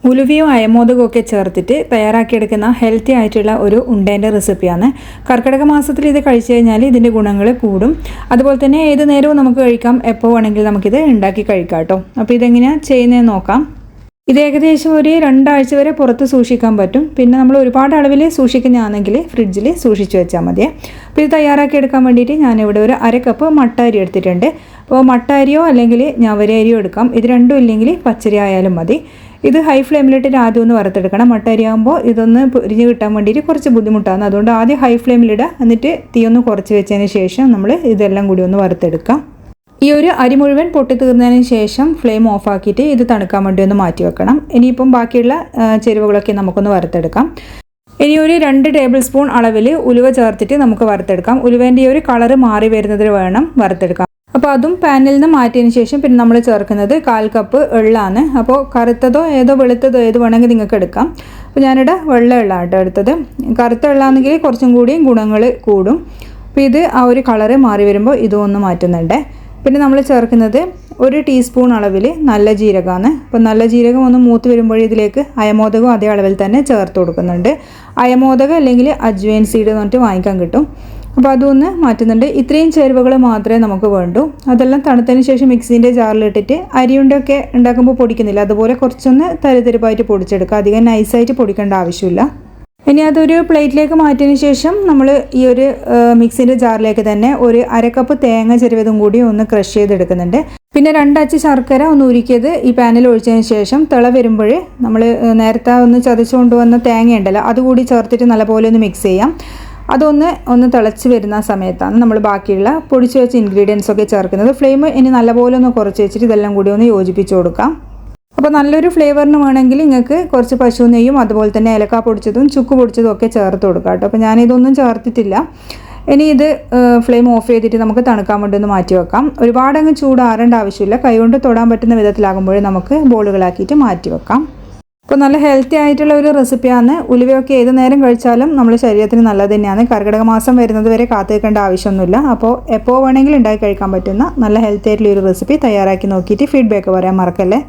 ഉലുവയും അയമോദകമൊക്കെ ചേർത്തിട്ട് തയ്യാറാക്കിയെടുക്കുന്ന ഹെൽത്തി ആയിട്ടുള്ള ഒരു ഉണ്ടേൻ്റെ റെസിപ്പിയാണ്. കർക്കിടക മാസത്തിൽ ഇത് കഴിച്ചു കഴിഞ്ഞാൽ ഇതിൻ്റെ ഗുണങ്ങൾ കൂടും. അതുപോലെ തന്നെ ഏത് നേരവും നമുക്ക് കഴിക്കാം, എപ്പോൾ വേണമെങ്കിലും നമുക്കിത് ഉണ്ടാക്കി കഴിക്കാം കേട്ടോ. അപ്പോൾ ഇതെങ്ങനെയാണ് ചെയ്യുന്നതെന്ന് നോക്കാം. ഇത് ഏകദേശം ഒരു 2 ആഴ്ച വരെ പുറത്ത് സൂക്ഷിക്കാൻ പറ്റും. പിന്നെ നമ്മൾ ഒരുപാട് അളവിൽ സൂക്ഷിക്കുന്നതാണെങ്കിൽ ഫ്രിഡ്ജിൽ സൂക്ഷിച്ച് വെച്ചാൽ മതി. അപ്പോൾ ഇത് തയ്യാറാക്കി എടുക്കാൻ വേണ്ടിയിട്ട് ഞാനിവിടെ ഒരു 1/2 കപ്പ് മട്ട അരി എടുത്തിട്ടുണ്ട്. അപ്പോൾ മട്ട അരിയോ അല്ലെങ്കിൽ ഞവര അരിയോ എടുക്കാം. ഇത് രണ്ടും ഇല്ലെങ്കിൽ പച്ചരി ആയാലും മതി. ഇത് ഹൈ ഫ്ലെയിമിലിട്ട് ആദ്യം ഒന്ന് വറുത്തെടുക്കണം. മട്ട അരി ആകുമ്പോൾ ഇതൊന്ന് പൊരിഞ്ഞ് കിട്ടാൻ വേണ്ടിയിട്ട് കുറച്ച് ബുദ്ധിമുട്ടാണ്. അതുകൊണ്ട് ആദ്യം ഹൈ ഫ്ലെയിമിലിടുക, എന്നിട്ട് തീ ഒന്ന് കുറച്ച് വെച്ചതിന് ശേഷം നമ്മൾ ഇതെല്ലാം കൂടി ഒന്ന് വറുത്തെടുക്കാം. ഈ ഒരു അരി മുഴുവൻ പൊട്ടി തീർന്നതിന് ശേഷം ഫ്ലെയിം ഓഫാക്കിയിട്ട് ഇത് തണുക്കാൻ വേണ്ടി ഒന്ന് മാറ്റി വെക്കണം. ഇനിയിപ്പം ബാക്കിയുള്ള ചേരുവകളൊക്കെ നമുക്കൊന്ന് വറുത്തെടുക്കാം. ഇനി ഒരു 2 ടേബിൾ സ്പൂൺ അളവിൽ ഉലുവ ചേർത്തിട്ട് നമുക്ക് വറുത്തെടുക്കാം. ഉലുവേൻ്റെ ഒരു കളറ് മാറി വരുന്നതിന് വേണം വറുത്തെടുക്കാം. അപ്പോൾ അതും പാനിൽ നിന്ന് മാറ്റിയതിന് ശേഷം പിന്നെ നമ്മൾ ചേർക്കുന്നത് 1/4 കപ്പ് എള്ളാണ്. അപ്പോൾ കറുത്തതോ ഏതോ വെളുത്തതോ ഏത് വേണമെങ്കിൽ നിങ്ങൾക്ക് എടുക്കാം. അപ്പോൾ ഞാനിവിടെ വെള്ള എള്ളാണ് കേട്ടോ എടുത്തത്. കറുത്ത എള്ളാണെങ്കിൽ കുറച്ചും കൂടി ഗുണങ്ങൾ കൂടും. അപ്പോൾ ഇത് ആ ഒരു കളറ് മാറി വരുമ്പോൾ ഇതും ഒന്ന് മാറ്റുന്നുണ്ട്. പിന്നെ നമ്മൾ ചേർക്കുന്നത് 1 ടീസ്പൂൺ അളവിൽ നല്ല ജീരകമാണ്. അപ്പോൾ നല്ല ജീരകം ഒന്ന് മൂത്ത് വരുമ്പോൾ ഇതിലേക്ക് അയമോദകം അതേ അളവിൽ തന്നെ ചേർത്ത് കൊടുക്കുന്നുണ്ട്. അയമോദകം അല്ലെങ്കിൽ അജ്വൈൻ സീഡ് എന്ന് പറഞ്ഞിട്ട് വാങ്ങിക്കാൻ കിട്ടും. അപ്പോൾ അതൊന്ന് മാറ്റുന്നുണ്ട്. ഇത്രയും ചേരുവകൾ മാത്രമേ നമുക്ക് വേണ്ടൂ. അതെല്ലാം തണുത്തതിന് ശേഷം മിക്സീൻ്റെ ജാറിലിട്ടിട്ട് അരിയുണ്ടൊക്കെ ഉണ്ടാക്കുമ്പോൾ പൊടിക്കുന്നില്ല, അതുപോലെ കുറച്ചൊന്ന് തരിതരിപ്പായിട്ട് പൊടിച്ചെടുക്കുക. അധികം നൈസായിട്ട് പൊടിക്കേണ്ട ആവശ്യമില്ല. ഇനി അതൊരു പ്ലേറ്റിലേക്ക് മാറ്റിയതിന് ശേഷം നമ്മൾ ഈ ഒരു മിക്സിൻ്റെ ജാറിലേക്ക് തന്നെ ഒരു 1/2 കപ്പ് തേങ്ങ ചെരുവതും കൂടി ഒന്ന് ക്രഷ് ചെയ്തെടുക്കുന്നുണ്ട്. പിന്നെ 2 അച്ച് ശർക്കര ഒന്ന് ഉരുക്കിയത് ഈ പാനിൽ ഒഴിച്ചതിന് ശേഷം തിള വരുമ്പോൾ നമ്മൾ നേരത്തെ ഒന്ന് ചതച്ചു കൊണ്ടുവന്ന തേങ്ങ ഉണ്ടല്ലോ, അതുകൂടി ചേർത്തിട്ട് നല്ലപോലെ ഒന്ന് മിക്സ് ചെയ്യാം. അതൊന്ന് തിളച്ച് വരുന്ന സമയത്താണ് നമ്മൾ ബാക്കിയുള്ള പൊടിച്ച് വെച്ച ഇൻഗ്രീഡിയൻസ് ഒക്കെ ചേർക്കുന്നത്. ഫ്ലെയിം ഇനി നല്ലപോലെ ഒന്ന് കുറച്ച് വെച്ചിട്ട് ഇതെല്ലാം കൂടി ഒന്ന് യോജിപ്പിച്ച് കൊടുക്കാം. അപ്പോൾ നല്ലൊരു ഫ്ലേവറിന് വേണമെങ്കിൽ നിങ്ങൾക്ക് കുറച്ച് പശു നെയ്യും അതുപോലെ തന്നെ ഏലക്ക പൊടിച്ചതും ചുക്ക് പൊടിച്ചതും ഒക്കെ ചേർത്ത് കൊടുക്കാം കേട്ടോ. അപ്പോൾ ഞാനിതൊന്നും ചേർത്തിട്ടില്ല. ഇനി ഇത് ഫ്ലെയിം ഓഫ് ചെയ്തിട്ട് നമുക്ക് തണുക്കാൻ വേണ്ടി ഒന്ന് മാറ്റി വെക്കാം. ഒരുപാടങ്ങ് ചൂടാറേണ്ട ആവശ്യമില്ല. കൈകൊണ്ട് തൊടാൻ പറ്റുന്ന വിധത്തിലാകുമ്പോഴേ നമുക്ക് ബോളുകളാക്കിയിട്ട് മാറ്റി വെക്കാം. അപ്പോൾ നല്ല ഹെൽത്തി ആയിട്ടുള്ള ഒരു റെസിപ്പിയാണ്. ഉലുവയൊക്കെ ഏത് നേരം കഴിച്ചാലും നമ്മുടെ ശരീരത്തിന് നല്ലത് തന്നെയാണ്. കർക്കിടക മാസം വരുന്നത് വരെ കാത്തു വെക്കേണ്ട ആവശ്യമൊന്നുമില്ല. അപ്പോൾ എപ്പോൾ വേണമെങ്കിലും ഉണ്ടാക്കി കഴിക്കാൻ പറ്റുന്ന നല്ല ഹെൽത്തി ആയിട്ടുള്ള ഒരു റെസിപ്പി തയ്യാറാക്കി നോക്കിയിട്ട് ഫീഡ്ബാക്ക് പറയാൻ മറക്കല്ലേ.